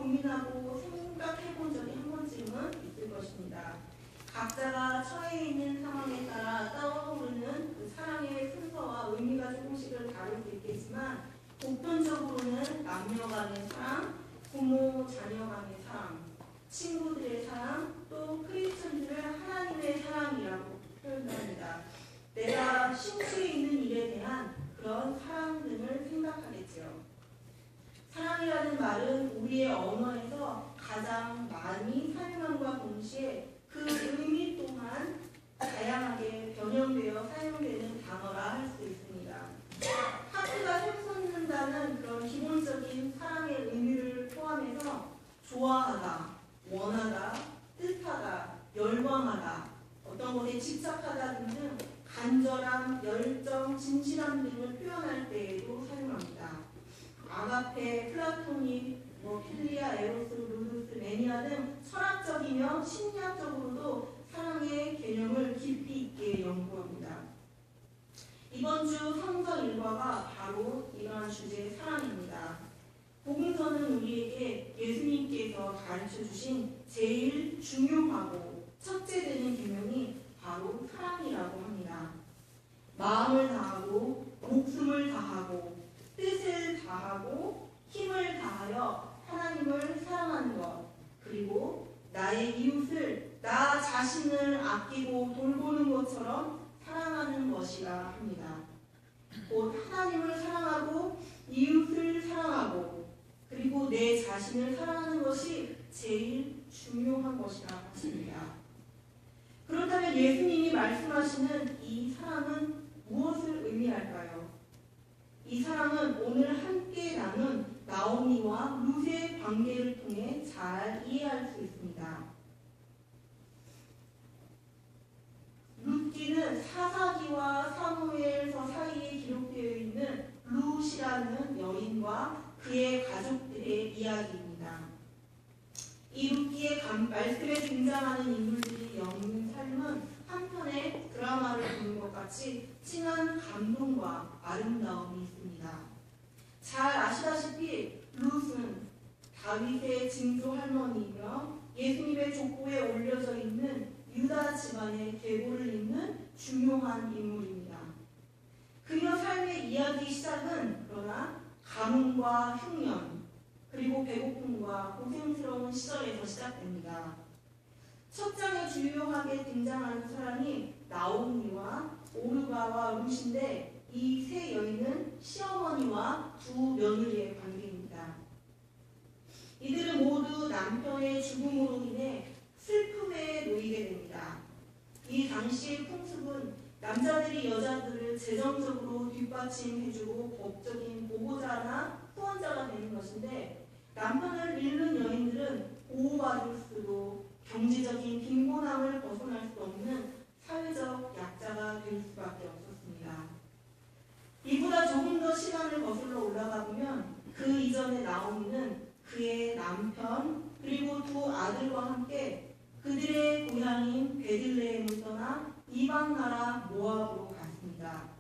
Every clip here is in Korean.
고민하고 생각해본 적이 한 번쯤은 있을 것입니다. 각자가 처해 있는 상황에 따라 떠오르는 그 사랑의 순서와 의미가 조금씩은 다를 수 있겠지만 보편적으로는 남녀 간의 사랑, 부모 자녀 간의 사랑, 친구들의 사랑, 또 크리스천들을 하나님의 사랑이라고 표현합니다. 내가 신수에 있는 일에 대한 그런 사랑 등을 생각하겠지요. 사랑이라는 말은 우리의 언어에서 가장 많이 사용함과 동시에 그 의미 또한 다양하게 변형되어 사용되는 단어라 할 수 있습니다. 하트가 샘솟는다는 그런 기본적인 사랑의 의미를 포함해서 좋아하다, 원하다, 뜻하다, 열광하다, 어떤 것에 집착하다 등등 간절함, 열정, 진실함 등을 표현할 때에도 사용합니다. 아가페, 플라토닉, 필리아, 에로스, 루두스, 매니아 등 철학적이며 심리학적으로도 사랑의 개념을 깊이 있게 연구합니다. 이번 주 성서 일과가 바로 이러한 주제의 사랑입니다. 복음서는 우리에게 예수님께서 가르쳐 주신 제일 중요하고 첫째 되는 계명이 바로 사랑이라고 합니다. 마음을 다하고 목숨을 다하고 뜻을 다하고 힘을 다하여 하나님을 사랑하는 것, 그리고 나의 이웃을 나 자신을 아끼고 돌보는 것처럼 사랑하는 것이라 합니다. 곧 하나님을 사랑하고 이웃을 사랑하고 그리고 내 자신을 사랑하는 것이 제일 중요한 것이라 하십니다. 그렇다면 예수님이 말씀하시는 이 사랑은 무엇을 의미할까요? 이 사랑은 오늘 함께 나눈 나오미와 룻의 관계를 통해 잘 이해할 수 있습니다. 룻기는 사사기와 사무엘서 사이에 기록되어 있는 룻이라는 여인과 그의 가족들의 이야기입니다. 이 룻기의 말씀에 등장하는 인물들이 겪는 삶은 한편의 드라마를 보는 것 같이 진한 감동과 아름다움이 있습니다. 잘 아시다시피 룻은 다윗의 증조 할머니이며 예수님의 족보에 올려져 있는 유다 집안의 계보를 잇는 중요한 인물입니다. 그녀 삶의 이야기 시작은 그러나 가뭄과 흉년 그리고 배고픔과 고생스러운 시절에서 시작됩니다. 첫 장에 주요하게 등장하는 사람이 나오미와 오르바와 룻인데 이 세 여인은 시어머니와 두 며느리의 관계입니다. 이들은 모두 남편의 죽음으로 인해 슬픔에 놓이게 됩니다. 이 당시의 풍습은 남자들이 여자들을 재정적으로 뒷받침해주고 법적인 보호자나 후원자가 되는 것인데 남편을 잃는 여인들은 보호받을 수도 경제적인 빈곤함을 벗어날 수 없는 사회적 약자가 될 수밖에 없었습니다. 이보다 조금 더 시간을 거슬러 올라가 보면 그 이전의 나오미는 그의 남편 그리고 두 아들과 함께 그들의 고향인 베들레헴을 떠나 이방 나라 모압으로 갔습니다.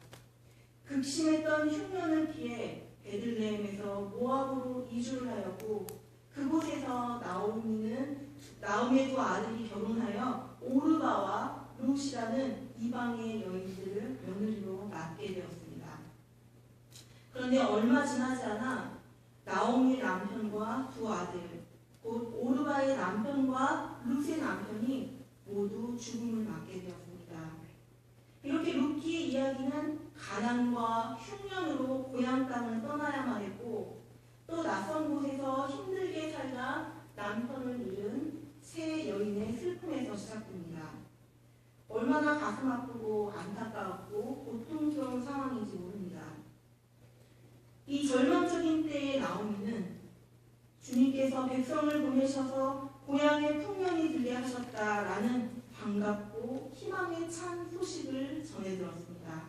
극심했던 흉년을 피해 베들레헴에서 모압으로 이주를 하였고 그곳에서 나오미의 두 아들이 결혼하여 오르바와 룻이라는 이방의 여인들을 며느리로 맡게 되었습니다. 그런데 얼마 지나지 않아 나오미의 남편과 두 아들, 곧 오르바의 남편과 룻의 남편이 모두 죽음을 맞게 되었습니다. 이렇게 룻기의 이야기는 가난과 흉년으로 고향 땅을 떠나야만 했고 또 낯선 곳에서 힘들게 살다 남편을 잃은 세 여인의 슬픔에서 시작됩니다. 얼마나 가슴 아프고 안타까웠고 고통스러운 상황인지 모릅니다. 이 절망적인 때에 나오미는 주님께서 백성을 보내셔서 고향에 풍년이 들게 하셨다라는 반갑고 희망에 찬 소식을 전해 들었습니다.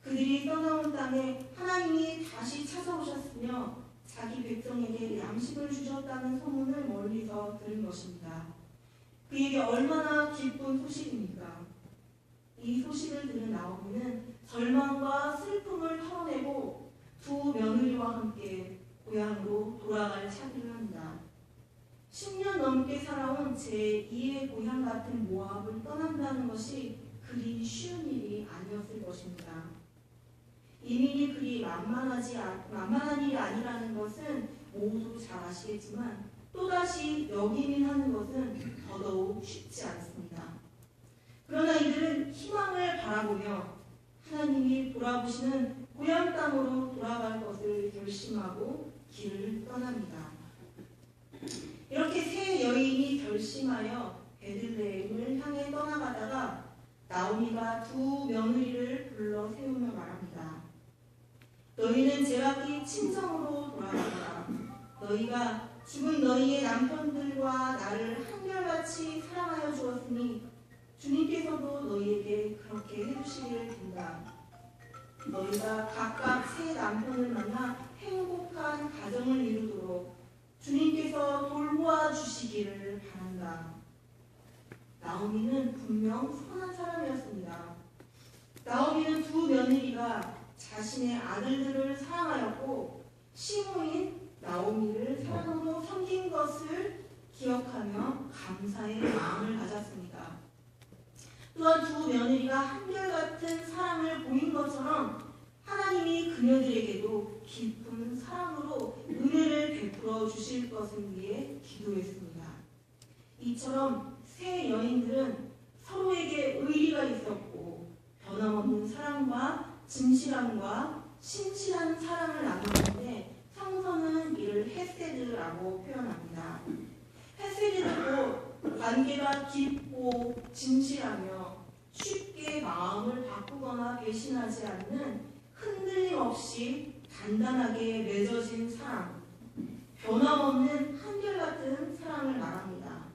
그들이 떠나온 땅에 하나님이 다시 찾아오셨으며 자기 백성에게 양식을 주셨다는 소문을 멀리서 들은 것입니다. 그에게 얼마나 기쁜 소식입니까? 이 소식을 들은 나오미는 절망과 슬픔을 털어내고 두 며느리와 함께 고향으로 돌아갈 차기를 합니다. 10년 넘게 살아온 제2의 고향 같은 모압을 떠난다는 것이 그리 쉬운 일이 아니었을 것입니다. 이민이 그리 만만한 일이 아니라는 것은 모두 잘 아시겠지만 또다시 역이민하는 것은 더더욱 쉽지 않습니다. 그러나 이들은 희망을 바라보며 하나님이 돌아보시는 고향 땅으로 돌아갈 것을 결심하고 길을 떠납니다. 이렇게 세 여인이 결심하여 베들레헴을 향해 떠나가다가 나오미가 두 며느리를 불러 세우며 말합니다. 너희는 제각기 친정으로 돌아가라. 너희가 죽은 너희의 남편들과 나를 한결같이 사랑하여 주었으니 주님께서도 너희에게 그렇게 해주시기를 빈다. 너희가 각각 새 남편을 만나 행복한 가정을 이루도록 주님께서 돌보아 주시기를 바란다. 나오미는 분명 선한 사람이었습니다. 나오미는 두 며느리가 자신의 아들들을 사랑하였고 시모인 나오미를 사랑으로 섬긴 것을 기억하며 감사의 마음을 가졌습니다. 또한 두 며느리가 한결같은 사랑을 보인 것처럼 하나님이 그녀들에게도 깊은 사랑으로 은혜를 베풀어 주실 것을 위해 기도했습니다. 이처럼 세 여인들은 서로에게 의리가 있었고 변함없는 사랑과 진실함과 신실한 사랑을 나누는데 성서는 이를 헤세드라고 표현합니다. 헤세드도 관계가 깊고 진실하며 쉽게 마음을 바꾸거나 배신하지 않는 흔들림 없이 단단하게 맺어진 사랑, 변함없는 한결같은 사랑을 말합니다.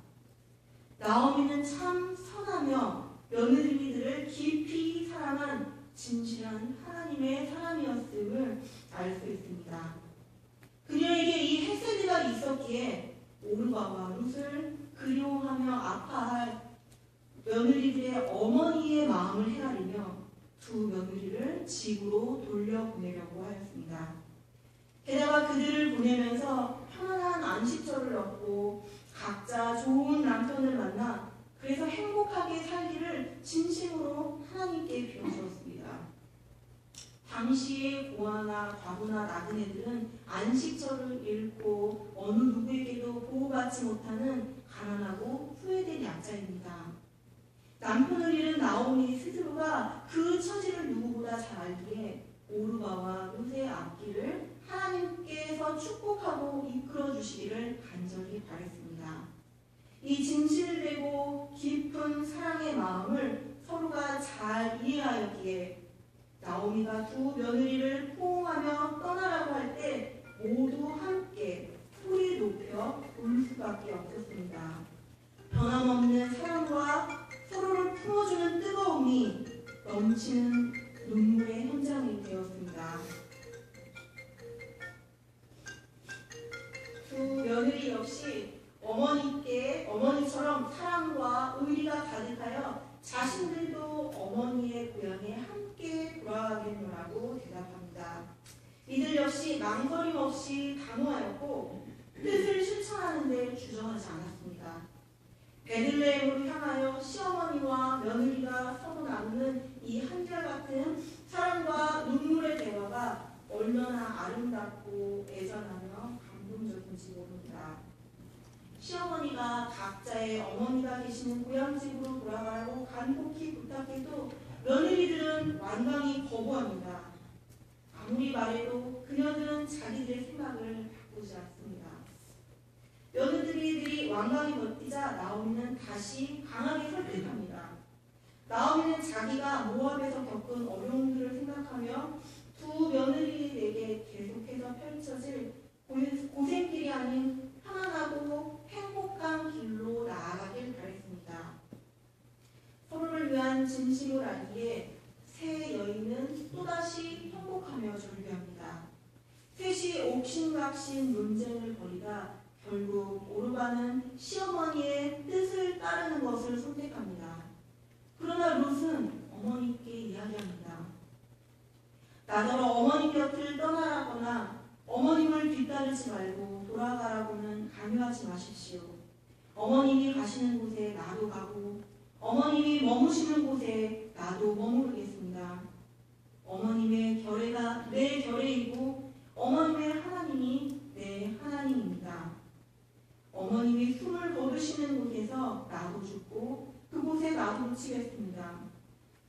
나오미는 참 선하며 며느리들을 깊이 사랑한 진실한 하나님의 사람이었음을 알 수 있습니다. 그녀에게 이 헤세드가 있었기에 오르바와 룻을 그리워하며 아파할 며느리들의 어머니의 마음을 헤아리며 두 며느리를 집으로 돌려보내려고 하였습니다. 게다가 그들을 보내면서 편안한 안식처를 얻고 각자 좋은 남편을 만나 그래서 행복하게 살기를 진심으로 하나님께 빌어주었습니다. 당시의 고아나 과부나 나그네들은 안식처를 잃고 어느 누구에게도 보호받지 못하는 가난하고 후회된 약자입니다. 남편을 잃은 나오미 스스로가 그 처지를 누구보다 잘 알기에 오르바와 룻의 앞길을 하나님께서 축복하고 이끌어 주시기를 간절히 바랬습니다. 이 진실되고 깊은 사랑의 마음을 서로가 잘 이해하였기에 나오미가 두 며느리를 포옹하며 떠나라고 할 때 모두 함께 소리 높여 울 수밖에 없었습니다. 변함없는 사랑과 서로를 품어주는 뜨거움이 넘치는 눈물의 현장이 되었습니다. 두 며느리 역시 어머니처럼 사랑과 의리가 가득하여 자신들도 어머니의 고향에 함께 돌아가겠노라고 대답합니다. 이들 역시 망설임 없이 단호하였고 뜻을 실천하는 데 주저하지 않았습니다. 베들레헴으로 향하여 시어머니와 며느리가 서로 나누는 이 한결같은 사랑과 눈물의 대화가 얼마나 아름답고 애절하며 감동적인지 모릅니다. 시어머니가 각자의 어머니가 계시는 고향집으로 돌아가라고 간곡히 부탁해도 며느리들은 완강히 거부합니다. 아무리 말해도 그녀들은 자기들의 생각을 바꾸지 않습니다. 며느리들이 완강히 버티자 나오미는 다시 강하게 설득합니다. 나오미는 자기가 모압에서 겪은 어려움들을 생각하며 두 며느리에게 계속해서 펼쳐질 고생길이 아닌 편안하고 행복한 길로 나아가길 바랬습니다. 서로를 위한 진심을 알기에 세 여인은 또다시 행복하며 절규합니다. 셋이 옥신각신 논쟁을 벌이다 결국 오르바는 시어머니의 뜻을 따르는 것을 선택합니다. 그러나 룻은 어머니께 이야기합니다. 나더러 어머니 곁을 떠나라거나 어머님을 뒤따르지 말고 돌아가라고는 강요하지 마십시오. 어머님이 가시는 곳에 나도 가고 어머님이 머무시는 곳에 나도 머무르겠습니다. 어머님의 결례가 내 결례이고 어머님의 하나님이 내 하나님입니다. 어머님이 숨을 거두시는 곳에서 나도 죽고 그곳에 나도 묻히겠습니다.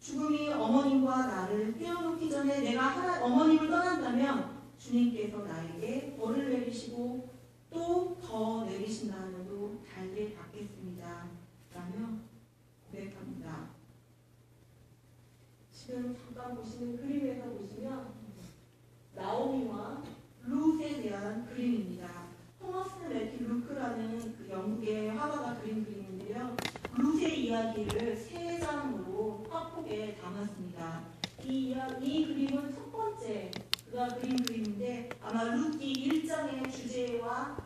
죽음이 어머님과 나를 떼어놓기 전에 내가 어머님을 떠난다면 주님께서 나에게 벌을 내리시고 또 더 내리신다 하여도 달게 받겠습니다. 라며 고백합니다. 지금 잠깐 보시는 그림에서 보시면 나오미와 룻에 대한 그림입니다. 토머스 매튜 루크라는 그 영국의 화가가 그린 그림인데요. 룻의 이야기를 3장으로 화폭에 담았습니다. 이 그림은 첫 번째 그가 그린 그림인데 아마 룻기 1장의 주제와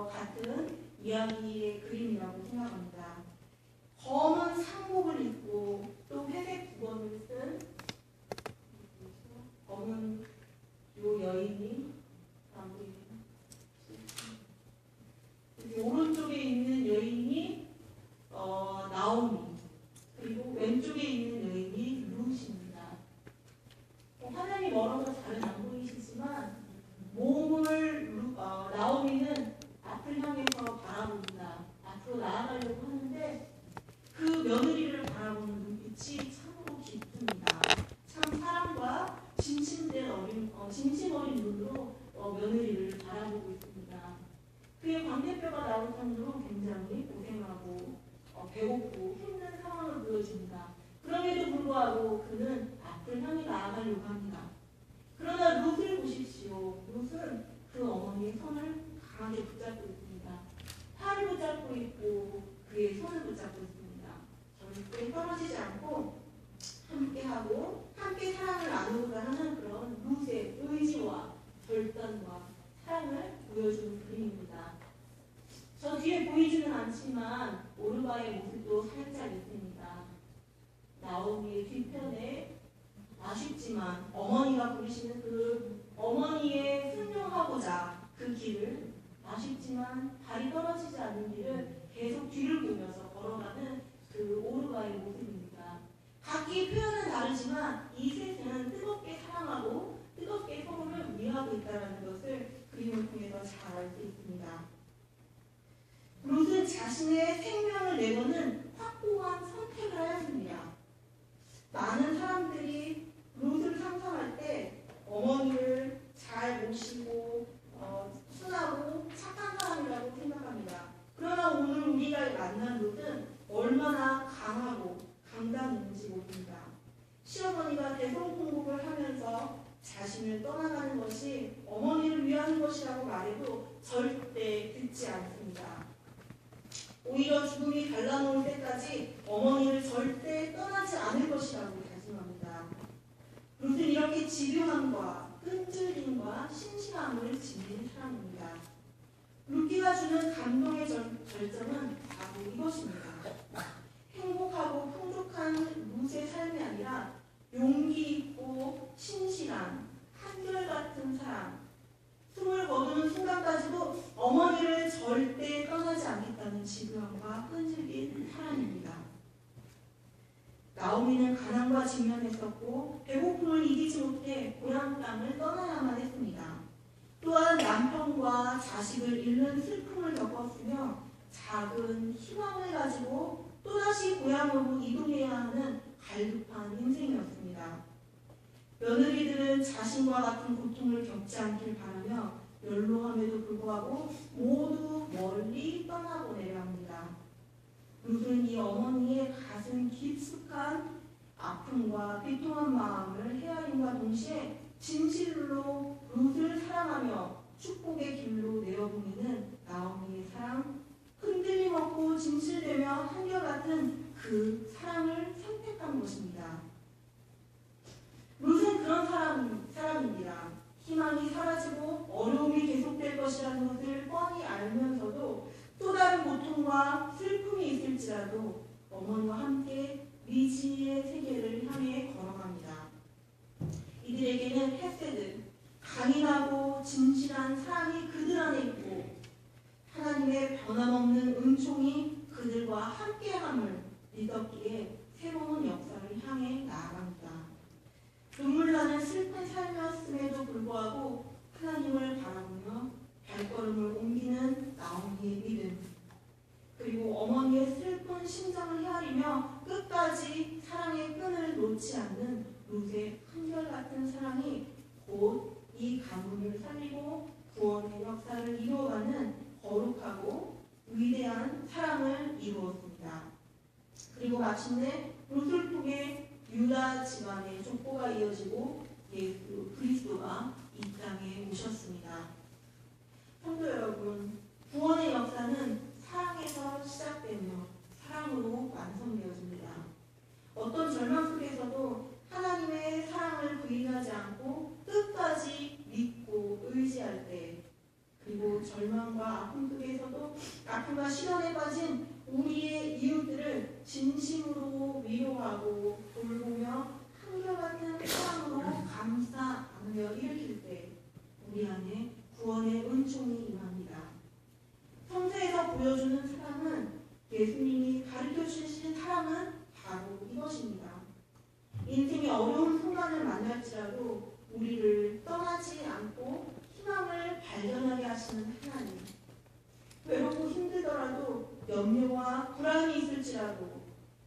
같은 이야기의 그림이라고 생각합니다. 검은 상복을 입고 또 회색 두건을 쓴 검은 요 여인이 오른쪽에 있는 여인이 나오미, 그리고 왼쪽에 있는 여인이 룻입니다. 화면이 멀어서 잘은 안 보이시지만 몸을 나오미는 앞을 향해서 바라봅니다. 앞으로 나아가려고 하는데 그 며느리를 바라보는 눈빛이 참으로 깊습니다. 참 사랑과 진심 어린 눈으로 며느리를 바라보고 있습니다. 그의 광대뼈가 나올 정도로 굉장히 고생하고 배고프고 힘든 상황을 보여줍니다. 그럼에도 불구하고 그는 앞을 향해 나아가려고 합니다. 그러나 룻을 보십시오. 룻은 그 어머니의 손을 강하게 붙잡고 있습니다. 팔을 붙잡고 있고 그의 손을 붙잡고 있습니다. 절대 떨어지지 않고 함께하고 함께 사랑을 나누고자 하는 그런 룻의 의지와 결단과 사랑을 보여주는 그림입니다. 저 뒤에 보이지는 않지만 오르바의 모습도 살짝 있습니다. 나오미의 뒤편에 아쉽지만 어머니가 부르시는 그 어머니의 순종하고자 그 길을 아쉽지만 발이 떨어지지 않는 길을 계속 뒤를 보면서 걸어가는 그 오르바의 모습입니다. 각기 표현은 다르지만 이 셋은 뜨겁게 사랑하고 뜨겁게 서로를 위하고 있다는 것을 그림을 통해서 잘 알 수 있습니다. 룻은 자신의 생명을 내거는 확고한 선택을 하였습니다. 많은 사람들이 룻을 상상할 때 어머니를 잘 모시고 순하고 착한 사람이라고 생각합니다. 그러나 오늘 우리가 만난 룻은 얼마나 강하고 강단 있는지 모릅니다. 시어머니가 대성통곡을 하면서 자신을 떠나가는 것이 어머니를 위한 것이라고 말해도 절대 듣지 않습니다. 오히려 죽음이 갈라놓을 때까지 어머니를 절대 떠나지 않을 것이라고 다짐합니다. 룻은 이렇게 집요함과 끈질김과 신실함을 지닌 사람입니다. 룻기가 주는 감동의 절정은 바로 이것입니다. 행복하고 풍족한 룻의 삶이 아니라 용기 있고 신실한 한결같은 사랑, 숨을 거두는 순간까지도 어머니를 절대 떠나지 않겠다는 집요함과 끈질긴 사랑입니다. 나오미는 가난과 직면했었고 배고픔을 이기지 못해 고향 땅을 떠나야만 했습니다. 또한 남편과 자식을 잃는 슬픔을 겪었으며 작은 희망을 가지고 또다시 고향으로 이동해야 하는 갈급한 인생이었습니다. 며느리들은 자신과 같은 고통을 겪지 않길 바라며 연로함에도 불구하고 모두 멀리 떠나보내려 합니다. 룻은 이 어머니의 가슴 깊숙한 아픔과 비통한 마음을 헤아림과 동시에 진실로 룻을 사랑하며 축복의 길로 내어보내는 나오미의 사랑, 흔들림 없고 진실되며 한결같은 그 사랑을 선택한 것입니다. 룻은 그런 사람입니다. 희망이 사라지고 어려움이 계속될 것이라는 것을 뻔히 알면서도 또 다른 고통과 슬픔이 있을지라도 어머니와 함께 미지의 세계를 향해 걸어갑니다. 이들에게는 헤세드, 강인하고 진실한 사랑이 그들 안에 있고 하나님의 변함없는 은총이 그들과 함께함을 믿었기에 새로운 역사를 향해 나아갑니다. 눈물 나는 슬픈 삶이었음에도 불구하고 하나님을 바라보며 발걸음을 옮기는 나오미의 믿음, 그리고 어머니의 슬픈 심정을 헤아리며 끝까지 사랑의 끈을 놓지 않는 룻의 한결같은 사랑이 곧 이 가문을 살리고 구원의 역사를 이루어가는 거룩하고 위대한 사랑을 이루었습니다. 그리고 마침내 룻을 통해 유다 집안의 족보가 이어지고 예수 그리스도가 이 땅에 오셨습니다. 성도 여러분, 구원의 역사는 사랑에서 시작되며 사랑으로 완성되어집니다. 어떤 절망 속에서도 하나님의 사랑을 부인하지 않고 끝까지 믿고 의지할 때, 그리고 절망과 아픔 속에서도 아픔과 시련에 빠진 우리의 이웃들을 진심으로 위로하고 돌보며 한결같은 사랑으로 감싸 안으며 일으킬 때 우리 안에 구원의 은총이 임합니다. 성서에서 보여주는 사랑은, 예수님이 가르쳐 주신 사랑은 바로 이것입니다. 인생의 어려운 순간을 만날지라도 우리를 떠나지 않고 희망을 발견하게 하시는 하나님, 외롭고 힘들더라도 염려와 불안이 있을지라도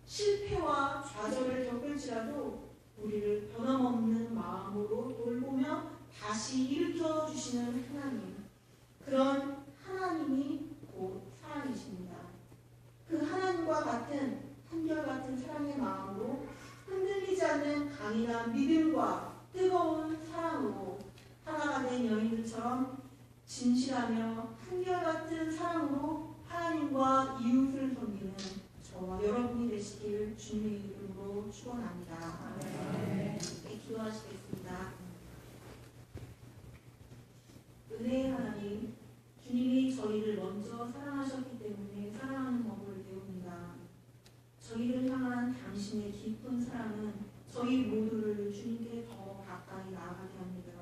실패와 좌절을 겪을지라도 우리를 변함없는 마음으로 돌보며 다시 일으켜 주시는 하나님, 그런 하나님이 곧 사랑이십니다. 그 하나님과 같은 한결같은 사랑의 마음으로 흔들리지 않는 강인한 믿음과 뜨거운 사랑으로 하나가 된 여인들처럼 진실하며 한결같은 사랑으로 하나님과 이웃을 섬기는 저와 여러분이 되시길 주님의 이름으로 축원합니다. 네, 기도하시겠습니다. 은혜의 하나님, 주님이 저희를 먼저 사랑하셨기 때문에 사랑하는 법을 배웁니다. 저희를 향한 당신의 깊은 사랑은 저희 모두를 주님께 더 가까이 나아가게 합니다.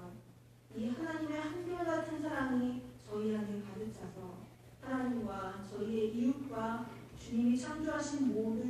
이 하나님의 한결같은 사랑이 저희 안에 가득 차서 하나님과 저희의 이웃과 주님이 창조하신 모든